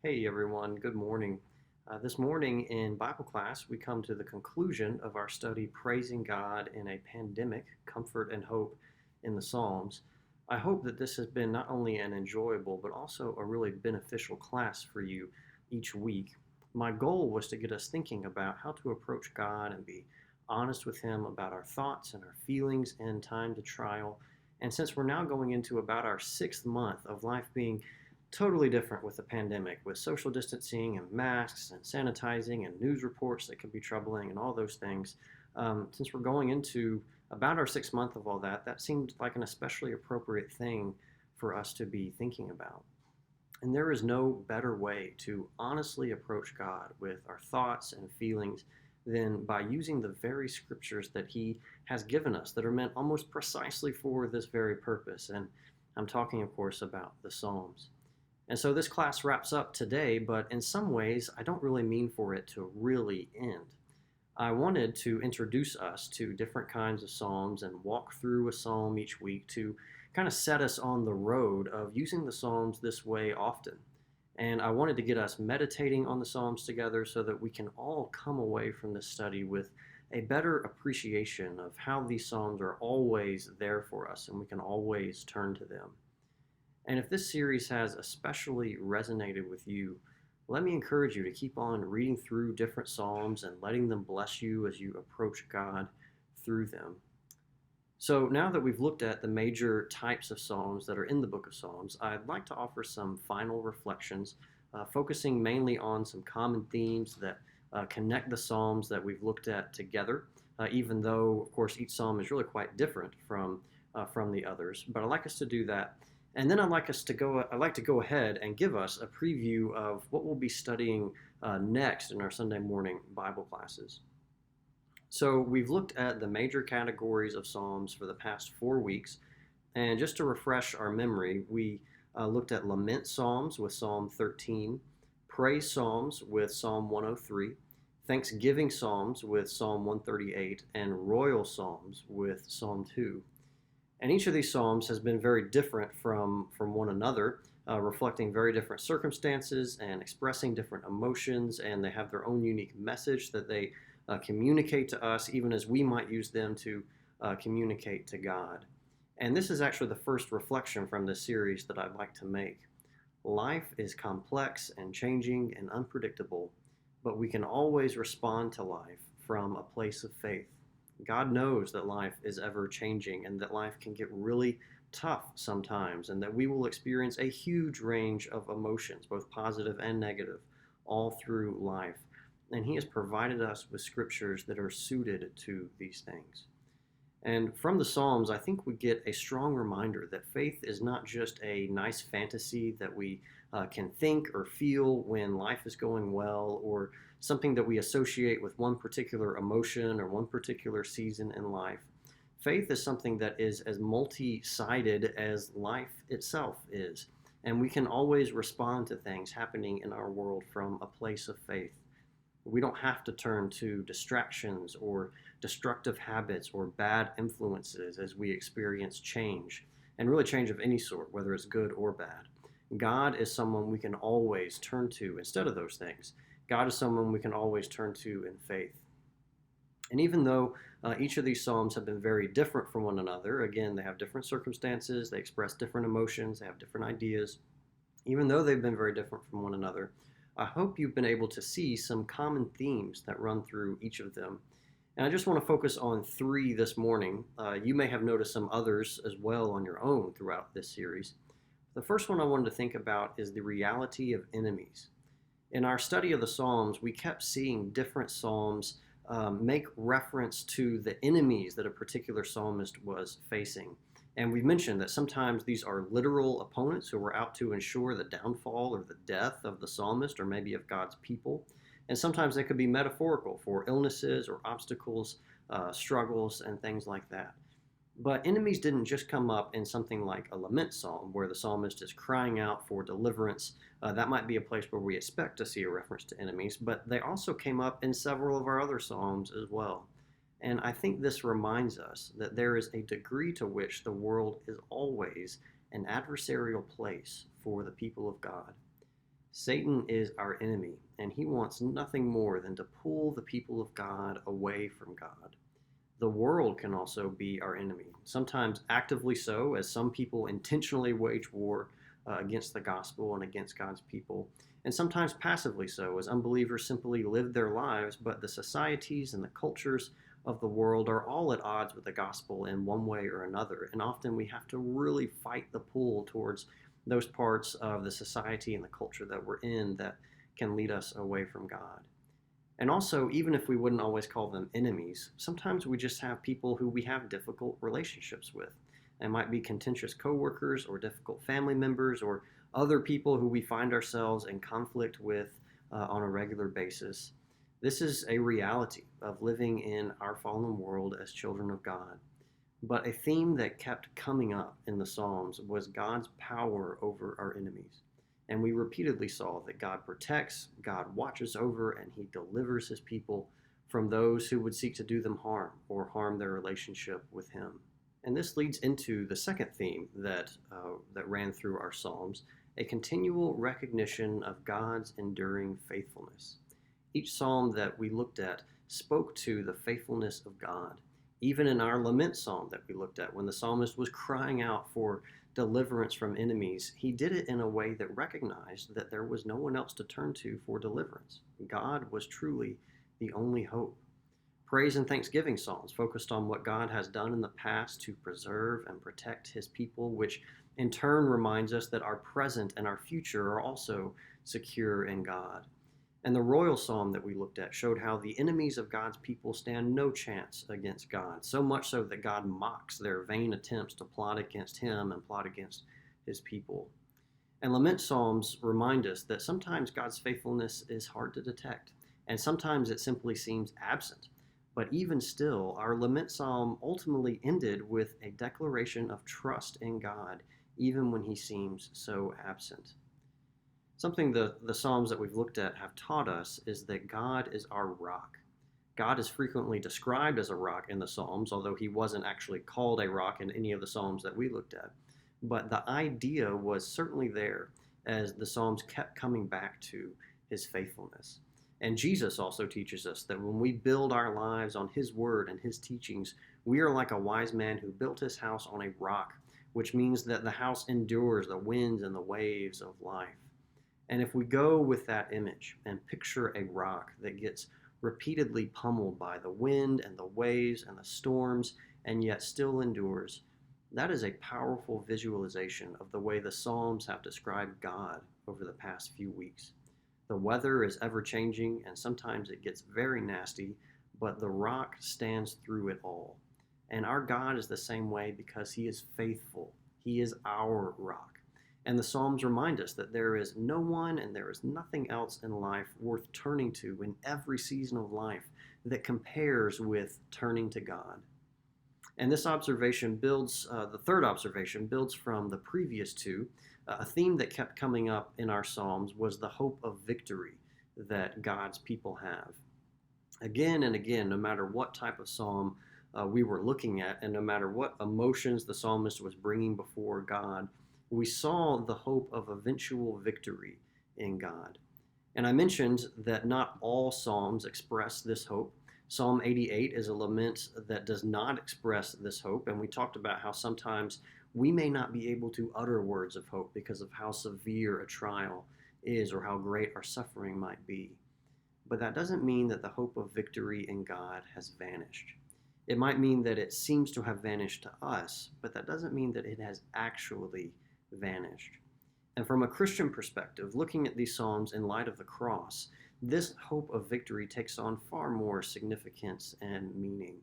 Hey everyone, good morning. This morning in Bible class, we come to the conclusion of our study Praising God in a Pandemic, Comfort and Hope in the Psalms. I hope that this has been not only an enjoyable but also a really beneficial class for you each week. My goal was to get us thinking about how to approach God and be honest with Him about our thoughts and our feelings in times of trial. And since we're now going into about our sixth month of life being totally different with the pandemic, with social distancing and masks and sanitizing and news reports that can be troubling and all those things. Since we're going into about our 6 month of all that, that seemed like an especially appropriate thing for us to be thinking about. And there is no better way to honestly approach God with our thoughts and feelings than by using the very scriptures that He has given us that are meant almost precisely for this very purpose. And I'm talking, of course, about the Psalms. And so this class wraps up today, but in some ways, I don't really mean for it to really end. I wanted to introduce us to different kinds of Psalms and walk through a Psalm each week to kind of set us on the road of using the Psalms this way often. And I wanted to get us meditating on the Psalms together so that we can all come away from this study with a better appreciation of how these Psalms are always there for us and we can always turn to them. And if this series has especially resonated with you, let me encourage you to keep on reading through different Psalms and letting them bless you as you approach God through them. So now that we've looked at the major types of Psalms that are in the book of Psalms, I'd like to offer some final reflections, focusing mainly on some common themes that connect the Psalms that we've looked at together, even though, of course, each Psalm is really quite different from the others. But I'd like us to do that. And then I'd like to go ahead and give us a preview of what we'll be studying next in our Sunday morning Bible classes. So we've looked at the major categories of Psalms for the past 4 weeks. And just to refresh our memory, we looked at lament Psalms with Psalm 13, praise Psalms with Psalm 103, thanksgiving Psalms with Psalm 138, and royal Psalms with Psalm 2. And each of these psalms has been very different from one another, reflecting very different circumstances and expressing different emotions, and they have their own unique message that they communicate to us, even as we might use them to communicate to God. And this is actually the first reflection from this series that I'd like to make. Life is complex and changing and unpredictable, but we can always respond to life from a place of faith. God knows that life is ever changing and that life can get really tough sometimes, and that we will experience a huge range of emotions, both positive and negative, all through life. And He has provided us with scriptures that are suited to these things. And from the Psalms, I think we get a strong reminder that faith is not just a nice fantasy that we can think or feel when life is going well, or something that we associate with one particular emotion or one particular season in life. Faith is something that is as multi-sided as life itself is. And we can always respond to things happening in our world from a place of faith. We don't have to turn to distractions or destructive habits or bad influences as we experience change, and really change of any sort, whether it's good or bad. God is someone we can always turn to instead of those things. God is someone we can always turn to in faith. And even though each of these Psalms have been very different from one another, again, they have different circumstances, they express different emotions, they have different ideas, even though they've been very different from one another, I hope you've been able to see some common themes that run through each of them. And I just want to focus on three this morning. You may have noticed some others as well on your own throughout this series. The first one I wanted to think about is the reality of enemies. In our study of the Psalms, we kept seeing different Psalms make reference to the enemies that a particular psalmist was facing. And we mentioned that sometimes these are literal opponents who were out to ensure the downfall or the death of the psalmist or maybe of God's people. And sometimes they could be metaphorical for illnesses or obstacles, struggles, and things like that. But enemies didn't just come up in something like a lament psalm where the psalmist is crying out for deliverance. That might be a place where we expect to see a reference to enemies, but they also came up in several of our other psalms as well. And I think this reminds us that there is a degree to which the world is always an adversarial place for the people of God. Satan is our enemy, and he wants nothing more than to pull the people of God away from God. The world can also be our enemy, sometimes actively so, as some people intentionally wage war against the gospel and against God's people, and sometimes passively so, as unbelievers simply live their lives, but the societies and the cultures of the world are all at odds with the gospel in one way or another, and often we have to really fight the pull towards those parts of the society and the culture that we're in that can lead us away from God. And also, even if we wouldn't always call them enemies, sometimes we just have people who we have difficult relationships with. It might be contentious coworkers or difficult family members or other people who we find ourselves in conflict with on a regular basis. This is a reality of living in our fallen world as children of God. But a theme that kept coming up in the Psalms was God's power over our enemies. And we repeatedly saw that God protects, God watches over, and he delivers his people from those who would seek to do them harm or harm their relationship with him. And this leads into the second theme that ran through our Psalms, a continual recognition of God's enduring faithfulness. Each psalm that we looked at spoke to the faithfulness of God. Even in our lament psalm that we looked at, when the psalmist was crying out for deliverance from enemies, he did it in a way that recognized that there was no one else to turn to for deliverance. God was truly the only hope. Praise and thanksgiving psalms focused on what God has done in the past to preserve and protect his people, which in turn reminds us that our present and our future are also secure in God. And the royal psalm that we looked at showed how the enemies of God's people stand no chance against God, so much so that God mocks their vain attempts to plot against him and plot against his people. And lament psalms remind us that sometimes God's faithfulness is hard to detect, and sometimes it simply seems absent. But even still, our lament psalm ultimately ended with a declaration of trust in God, even when he seems so absent. Something the Psalms that we've looked at have taught us is that God is our rock. God is frequently described as a rock in the Psalms, although he wasn't actually called a rock in any of the Psalms that we looked at. But the idea was certainly there as the Psalms kept coming back to his faithfulness. And Jesus also teaches us that when we build our lives on his word and his teachings, we are like a wise man who built his house on a rock, which means that the house endures the winds and the waves of life. And if we go with that image and picture a rock that gets repeatedly pummeled by the wind and the waves and the storms and yet still endures, that is a powerful visualization of the way the Psalms have described God over the past few weeks. The weather is ever changing and sometimes it gets very nasty, but the rock stands through it all. And our God is the same way because he is faithful. He is our rock. And the Psalms remind us that there is no one and there is nothing else in life worth turning to in every season of life that compares with turning to God. And this observation builds, the third observation builds from the previous two. A theme that kept coming up in our Psalms was the hope of victory that God's people have. Again and again, no matter what type of psalm we were looking at, and no matter what emotions the psalmist was bringing before God, we saw the hope of eventual victory in God. And I mentioned that not all psalms express this hope. Psalm 88 is a lament that does not express this hope, and we talked about how sometimes we may not be able to utter words of hope because of how severe a trial is or how great our suffering might be. But that doesn't mean that the hope of victory in God has vanished. It might mean that it seems to have vanished to us, but that doesn't mean that it has actually vanished. And from a Christian perspective, looking at these Psalms in light of the cross, this hope of victory takes on far more significance and meaning.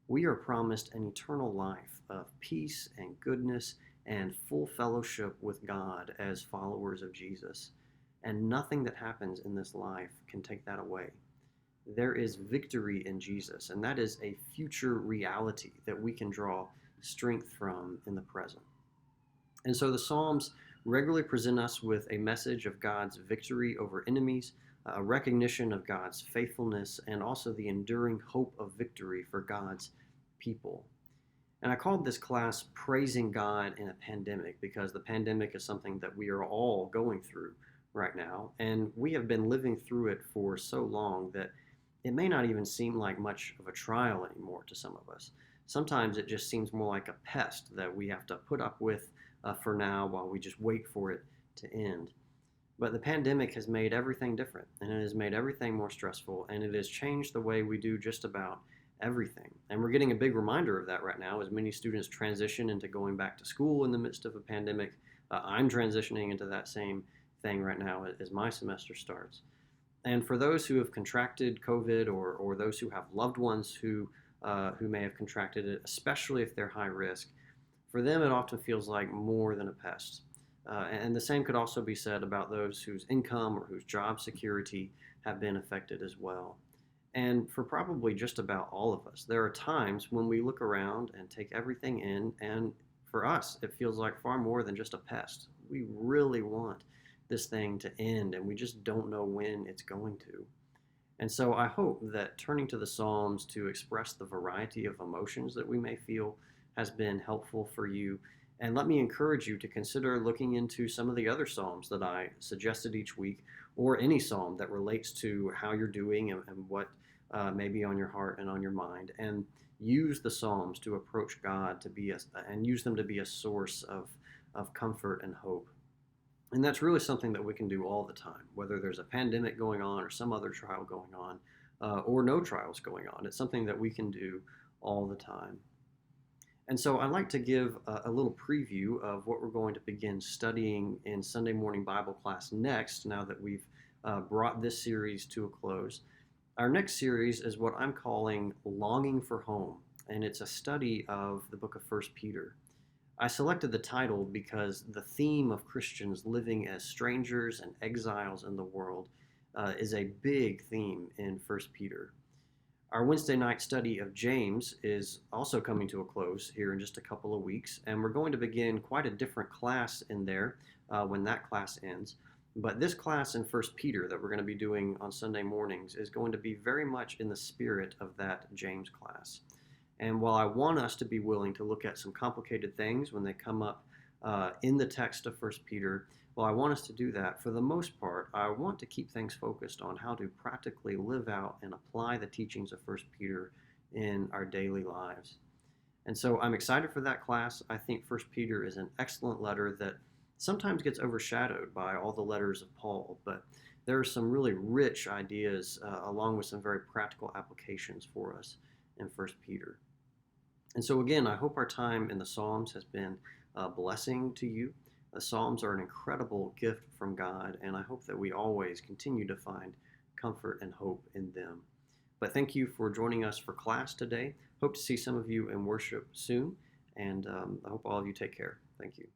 We are promised an eternal life of peace and goodness and full fellowship with God as followers of Jesus. And nothing that happens in this life can take that away. There is victory in Jesus, and that is a future reality that we can draw strength from in the present. And so the Psalms regularly present us with a message of God's victory over enemies, a recognition of God's faithfulness, and also the enduring hope of victory for God's people. And I called this class Praising God in a Pandemic because the pandemic is something that we are all going through right now, and we have been living through it for so long that it may not even seem like much of a trial anymore to some of us. Sometimes it just seems more like a pest that we have to put up with for now while we just wait for it to end. But the pandemic has made everything different, and it has made everything more stressful, and it has changed the way we do just about everything. And we're getting a big reminder of that right now as many students transition into going back to school in the midst of a pandemic. I'm transitioning into that same thing right now as my semester starts. And for those who have contracted COVID, or those who have loved ones who may have contracted it, especially if they're high risk, for them it often feels like more than a pest. And the same could also be said about those whose income or whose job security have been affected as well. And for probably just about all of us, there are times when we look around and take everything in, and for us, it feels like far more than just a pest. We really want this thing to end, and we just don't know when it's going to. And so I hope that turning to the Psalms to express the variety of emotions that we may feel has been helpful for you. And let me encourage you to consider looking into some of the other Psalms that I suggested each week, or any Psalm that relates to how you're doing and what may be on your heart and on your mind. And use the Psalms to approach God and use them to be a source of comfort and hope. And that's really something that we can do all the time, whether there's a pandemic going on or some other trial going on, or no trials going on. It's something that we can do all the time. And so I'd like to give a little preview of what we're going to begin studying in Sunday morning Bible class next, now that we've brought this series to a close. Our next series is what I'm calling Longing for Home, and it's a study of the book of 1 Peter. I selected the title because the theme of Christians living as strangers and exiles in the world is a big theme in 1 Peter. Our Wednesday night study of James is also coming to a close here in just a couple of weeks, and we're going to begin quite a different class in there when that class ends. But this class in 1 Peter that we're going to be doing on Sunday mornings is going to be very much in the spirit of that James class. And while I want us to be willing to look at some complicated things when they come up in the text of 1 Peter, well, I want us to do that. For the most part, I want to keep things focused on how to practically live out and apply the teachings of 1 Peter in our daily lives. And so I'm excited for that class. I think 1 Peter is an excellent letter that sometimes gets overshadowed by all the letters of Paul, but there are some really rich ideas along with some very practical applications for us in 1 Peter. And so again, I hope our time in the Psalms has been a blessing to you. The Psalms are an incredible gift from God, and I hope that we always continue to find comfort and hope in them. But thank you for joining us for class today. Hope to see some of you in worship soon, and I hope all of you take care. Thank you.